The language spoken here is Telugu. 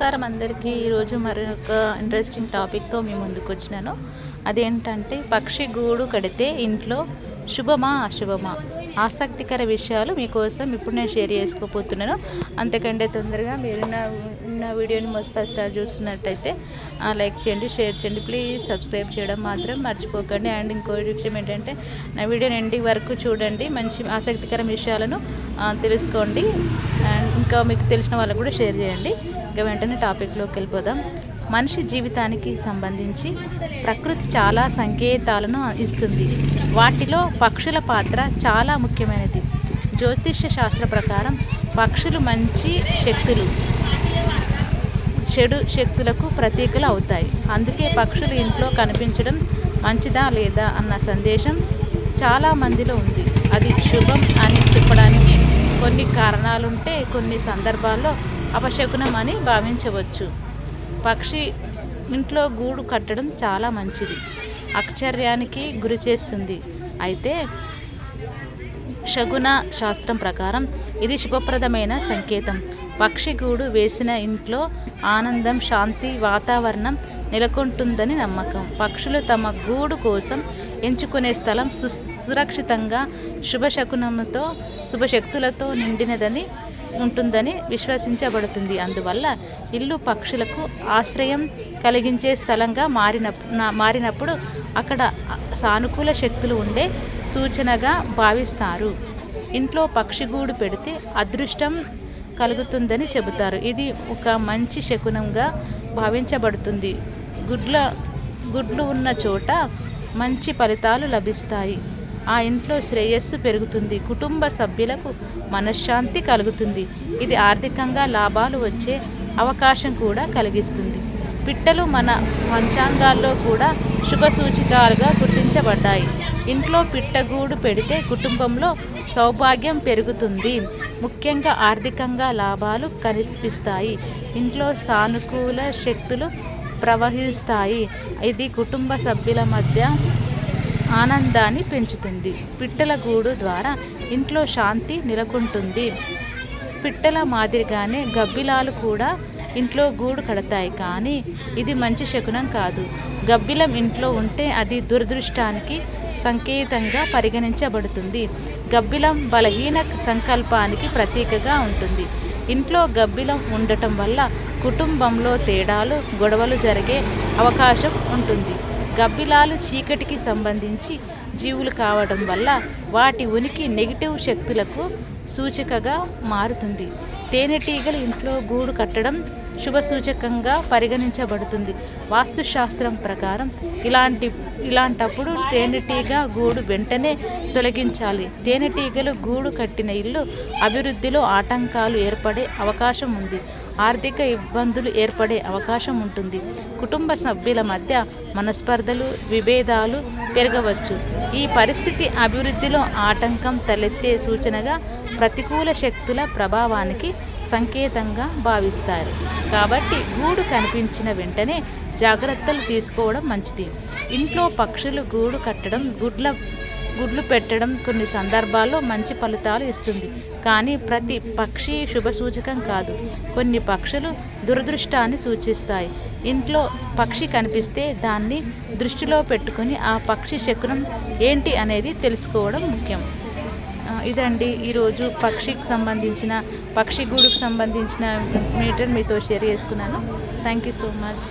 నమస్కారం అందరికీ. ఈరోజు మరొక ఇంట్రెస్టింగ్ టాపిక్తో మీ ముందుకు వచ్చినాను. అదేంటంటే పక్షి గూడు కడితే ఇంట్లో శుభమా అశుభమా, ఆసక్తికర విషయాలు మీకోసం ఇప్పుడు నేను షేర్ చేసుకోబోతున్నాను. అంతకంటే తొందరగా మీరు నా వీడియోని ఫస్ట్ చూస్తున్నట్టయితే లైక్ చేయండి, షేర్ చేయండి, ప్లీజ్ సబ్స్క్రైబ్ చేయడం మాత్రం మర్చిపోకండి. అండ్ ఇంకో విషయం ఏంటంటే నా వీడియోని ఎండింగ్ వరకు చూడండి, మంచి ఆసక్తికర విషయాలను తెలుసుకోండి. అండ్ ఇంకా మీకు తెలిసిన వాళ్ళకు కూడా షేర్ చేయండి. ఇంకా వెంటనే టాపిక్లోకి వెళ్ళిపోదాం. మనిషి జీవితానికి సంబంధించి ప్రకృతి చాలా సంకేతాలను ఇస్తుంది. వాటిలో పక్షుల పాత్ర చాలా ముఖ్యమైనది. జ్యోతిష్య శాస్త్ర ప్రకారం పక్షులు మంచి శక్తులు, చెడు శక్తులకు ప్రతీకలు అవుతాయి. అందుకే పక్షులు ఇంట్లో కనిపించడం మంచిదా లేదా అన్న సందేశం చాలా మందిలో ఉంది. అది శుభం అని చెప్పడానికి కొన్ని కారణాలుంటే, కొన్ని సందర్భాల్లో అపశకునం అని భావించవచ్చు. పక్షి ఇంట్లో గూడు కట్టడం చాలా మంచిది, ఆశ్చర్యానికి గురి చేస్తుంది. అయితే శకున శాస్త్రం ప్రకారం ఇది శుభప్రదమైన సంకేతం. పక్షి గూడు వేసిన ఇంట్లో ఆనందం, శాంతి వాతావరణం నెలకొంటుందని నమ్మకం. పక్షులు తమ గూడు కోసం ఎంచుకునే స్థలం సురక్షితంగా, శుభశక్తులతో నిండినదని ఉంటుందని విశ్వసించబడుతుంది. అందువల్ల ఇల్లు పక్షులకు ఆశ్రయం కలిగించే స్థలంగా మారినప్పుడు అక్కడ సానుకూల శక్తులు ఉండే సూచనగా భావిస్తారు. ఇంట్లో పక్షి గూడు పెడితే అదృష్టం కలుగుతుందని చెబుతారు. ఇది ఒక మంచి శకునంగా భావించబడుతుంది. గుడ్లు ఉన్న చోట మంచి ఫలితాలు లభిస్తాయి. ఆ ఇంట్లో శ్రేయస్సు పెరుగుతుంది, కుటుంబ సభ్యులకు మనశ్శాంతి కలుగుతుంది. ఇది ఆర్థికంగా లాభాలు వచ్చే అవకాశం కూడా కలిగిస్తుంది. పిట్టలు మన పంచాంగాల్లో కూడా శుభ సూచికలుగా గుర్తించబడ్డాయి. ఇంట్లో పిట్టగూడు పెడితే కుటుంబంలో సౌభాగ్యం పెరుగుతుంది, ముఖ్యంగా ఆర్థికంగా లాభాలు కనిపిస్తాయి. ఇంట్లో సానుకూల శక్తులు ప్రవహిస్తాయి. ఇది కుటుంబ సభ్యుల మధ్య ఆనందాన్ని పెంచుతుంది. పిట్టల గూడు ద్వారా ఇంట్లో శాంతి నెలకొంటుంది. పిట్టల మాదిరిగానే గబ్బిలాలు కూడా ఇంట్లో గూడు కడతాయి, కానీ ఇది మంచి శకునం కాదు. గబ్బిలం ఇంట్లో ఉంటే అది దురదృష్టానికి సంకేతంగా పరిగణించబడుతుంది. గబ్బిలం బలహీన సంకల్పానికి ప్రతీకగా ఉంటుంది. ఇంట్లో గబ్బిలం ఉండటం వల్ల కుటుంబంలో తేడాలు, గొడవలు జరిగే అవకాశం ఉంటుంది. గబ్బిలాలు చీకటికి సంబంధించి జీవులు కావడం వల్ల వాటి ఉనికి నెగిటివ్ శక్తులకు సూచికగా మారుతుంది. తేనెటీగలు ఇంట్లో గూడు కట్టడం శుభసూచకంగా పరిగణించబడుతుంది. వాస్తుశాస్త్రం ప్రకారం ఇలాంటప్పుడు తేనెటీగ గూడు వెంటనే తొలగించాలి. తేనెటీగలు గూడు కట్టిన ఇల్లు అభివృద్ధిలో ఆటంకాలు ఏర్పడే అవకాశం ఉంది, ఆర్థిక ఇబ్బందులు ఏర్పడే అవకాశం ఉంటుంది. కుటుంబ సభ్యుల మధ్య మనస్పర్ధలు, విభేదాలు పెరగవచ్చు. ఈ పరిస్థితి అభివృద్ధిలో ఆటంకం తలెత్తే సూచనగా, ప్రతికూల శక్తుల ప్రభావానికి సంకేతంగా భావిస్తారు. కాబట్టి గూడు కనిపించిన వెంటనే జాగ్రత్తలు తీసుకోవడం మంచిది. ఇంట్లో పక్షులు గూడు కట్టడం, గుడ్లు పెట్టడం కొన్ని సందర్భాల్లో మంచి ఫలితాలు ఇస్తుంది, కానీ ప్రతి పక్షి శుభసూచకం కాదు. కొన్ని పక్షులు దురదృష్టాన్ని సూచిస్తాయి. ఇంట్లో పక్షి కనిపిస్తే దాన్ని దృష్టిలో పెట్టుకొని ఆ పక్షి శకునం ఏంటి అనేది తెలుసుకోవడం ముఖ్యం. ఇదండి ఈరోజు పక్షి గూడుకు సంబంధించిన మీటర్ మీతో షేర్ చేసుకున్నాను. Thank you so much.